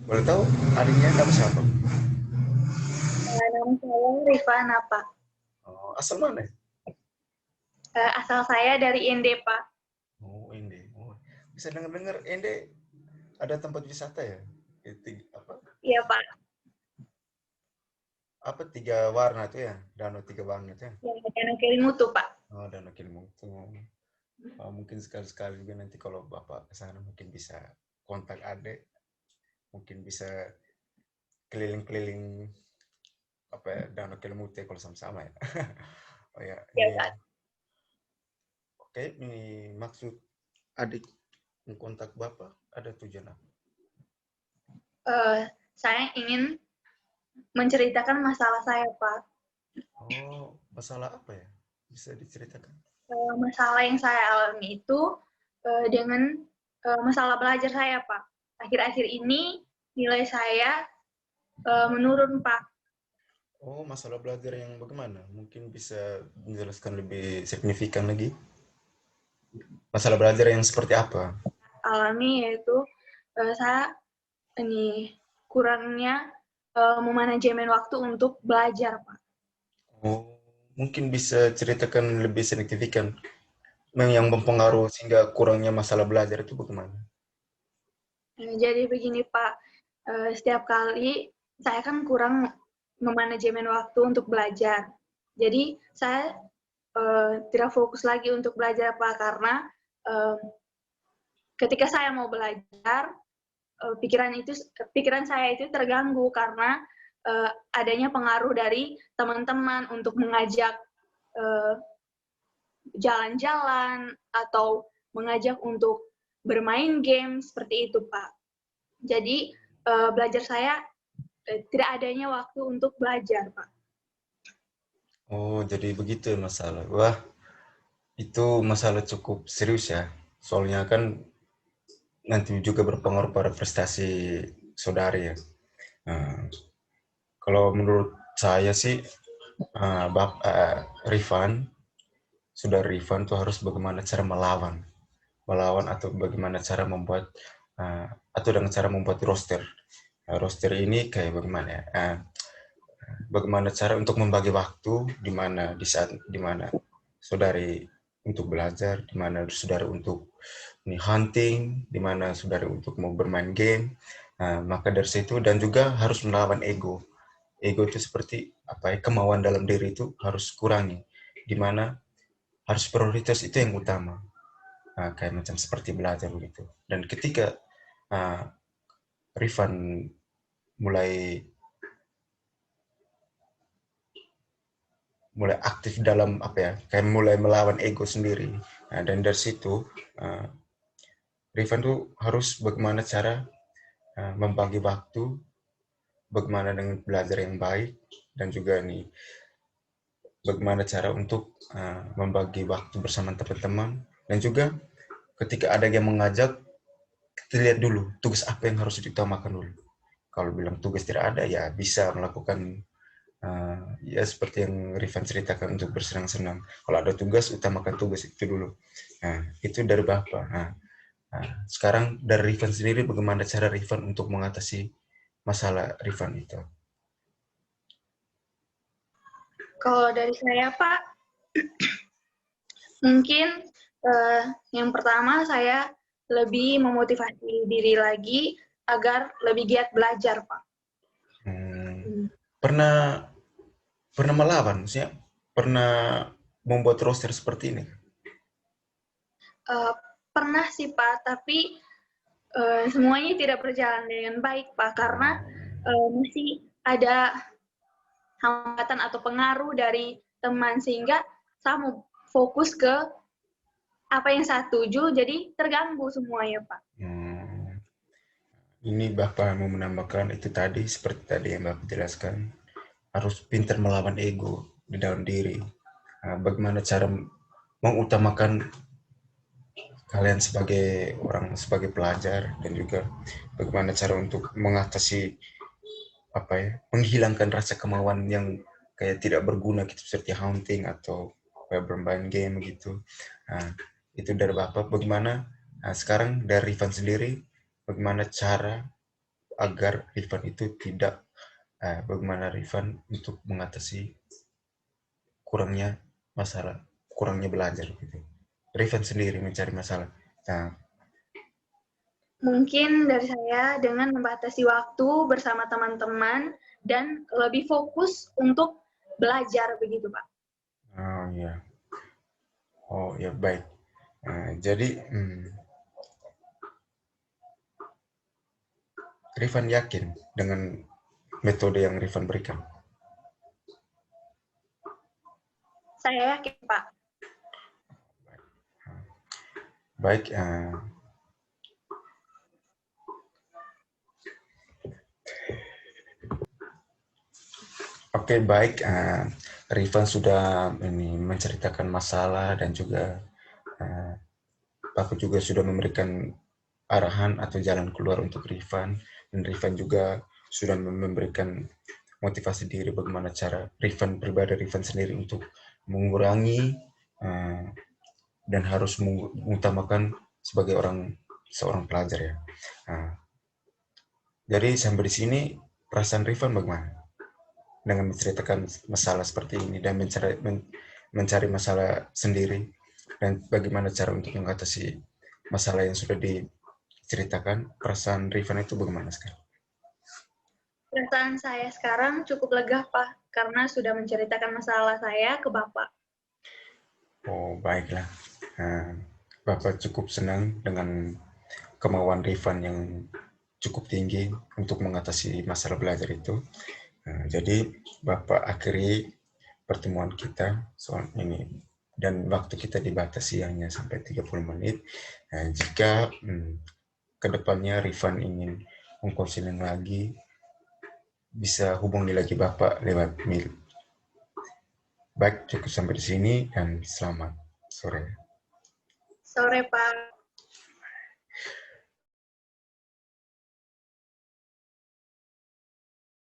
Boleh tahu adiknya nama siapa? Nama saya Rifana, Pak. Oh, asal mana? Asal saya dari ND, Pak. Oh, Ende. Oh, bisa dengar-dengar Ende ada tempat wisata ya? Apa? Iya, Pak. Apa tiga warna itu ya? Danau tiga warna itu ya? Yang Danau Kelimutu, Pak. Oh, Danau Kilimantu. Oh, mungkin sekali-sekali juga nanti kalau Bapak ke sana mungkin bisa kontak adik, mungkin bisa keliling-keliling apa ya, Danau Kilimantu ya kalau sama-sama ya. Oh ya, Iya, ini Pak. oke, ini maksud adik mengkontak Bapak ada tujuan apa? Eh, saya ingin menceritakan masalah saya, Pak. Oh, masalah apa ya? Bisa diceritakan? Masalah yang saya alami itu dengan masalah belajar saya, Pak. Akhir-akhir ini nilai saya menurun, Pak. Oh, masalah belajar yang bagaimana? Mungkin bisa menjelaskan lebih signifikan lagi. Masalah belajar yang seperti apa? Alami yaitu saya ini kurangnya memanajemen waktu untuk belajar, Pak. Oh, mungkin bisa ceritakan lebih signifikan. Yang mempengaruhi sehingga kurangnya masalah belajar itu bagaimana? Jadi begini Pak, setiap kali saya kan kurang memanajemen waktu untuk belajar. Jadi saya tidak fokus lagi untuk belajar Pak karena uh, ketika saya mau belajar pikiran saya itu terganggu karena adanya pengaruh dari teman-teman untuk mengajak uh, jalan-jalan atau mengajak untuk bermain game seperti itu Pak. Jadi belajar saya tidak adanya waktu untuk belajar, Pak. Oh, jadi begitu ya masalah. Wah, itu masalah cukup serius ya. Soalnya kan nanti juga berpengaruh pada prestasi saudari ya. Nah, kalau menurut saya sih, Rifan, sudah Rifan tuh harus bagaimana cara melawan. Melawan atau bagaimana cara membuat, atau dengan cara membuat roster. Nah, roster ini kayak bagaimana ya? Bagaimana cara untuk membagi waktu di mana di saat di mana saudari untuk belajar, di mana saudari untuk ini hunting, di mana saudari untuk mau bermain game. Nah, maka dari situ dan juga harus melawan ego. Ego itu seperti apa ya, kemauan dalam diri itu harus kurangi, di mana harus prioritas itu yang utama. Nah, kayak macam seperti belajar begitu. Dan ketika uh, Rifan mulai mulai aktif dalam apa ya, kayak mulai melawan ego sendiri. Nah, dan dari situ uh, Rifan tuh harus bagaimana cara membagi waktu, bagaimana dengan belajar yang baik, dan juga nih bagaimana cara untuk membagi waktu bersama teman-teman, dan juga ketika ada yang mengajak, kita lihat dulu tugas apa yang harus diutamakan dulu. Kalau bilang tugas tidak ada, ya bisa melakukan ya seperti yang Rifan ceritakan untuk bersenang-senang. Kalau ada tugas, utamakan tugas itu dulu. Nah, itu dari Bapak. Nah, sekarang dari Rifan sendiri, bagaimana cara Rifan untuk mengatasi masalah Rifan itu? Kalau dari saya, Pak, mungkin yang pertama saya lebih memotivasi diri lagi agar lebih giat belajar, Pak. Hmm, Hmm. pernah pernah melawan, maksudnya pernah membuat roster seperti ini? Uh, Pernah sih, Pak, tapi semuanya tidak berjalan dengan baik, Pak, karena masih ada hambatan atau pengaruh dari teman sehingga saya mau fokus ke apa yang saya tuju jadi terganggu semuanya Pak. Hmm, ini Bapak mau menambahkan itu tadi, seperti tadi yang Bapak jelaskan, harus pintar melawan ego di dalam diri. Nah, bagaimana cara mengutamakan kalian sebagai orang, sebagai pelajar, dan juga bagaimana cara untuk mengatasi apa ya, menghilangkan rasa kemauan yang kayak tidak berguna gitu, seperti hunting atau kayak bermain game gitu. Nah, itu dari Bapak. Bagaimana sekarang dari Ivan sendiri, bagaimana cara agar Rifan itu tidak bagaimana Rifan untuk mengatasi kurangnya masalah, kurangnya belajar gitu. Rifan sendiri mencari masalah. Nah, Mungkin dari saya dengan membatasi waktu bersama teman-teman dan lebih fokus untuk belajar begitu, Pak. oh ya, oh ya baik. Jadi Rifan yakin dengan metode yang Rifan berikan. Saya yakin, Pak. Baik, oke baik. Rifan sudah ini menceritakan masalah dan juga Bapak juga sudah memberikan arahan atau jalan keluar untuk Rifan, dan Rifan juga sudah memberikan motivasi diri bagaimana cara Rifan pribadi Rifan sendiri untuk mengurangi dan harus mengutamakan sebagai seorang pelajar ya. Jadi sampai di sini perasaan Rifan bagaimana dengan menceritakan masalah seperti ini dan mencari masalah sendiri, dan bagaimana cara untuk mengatasi masalah yang sudah diceritakan. Perasaan Rifan itu bagaimana sekarang? Perasaan saya sekarang cukup lega, Pak, karena sudah menceritakan masalah saya ke Bapak. Oh, baiklah. Bapak cukup senang dengan kemauan Rifan yang cukup tinggi untuk mengatasi masalah belajar itu. Jadi Bapak akhiri pertemuan kita soal ini, dan waktu kita dibatasi hanya sampai 30 menit. Jika kedepannya Rifan ingin mengkonseling lagi, bisa hubungi lagi Bapak lewat mail. Baik, cukup sampai di sini dan selamat sore. Sore, Pak.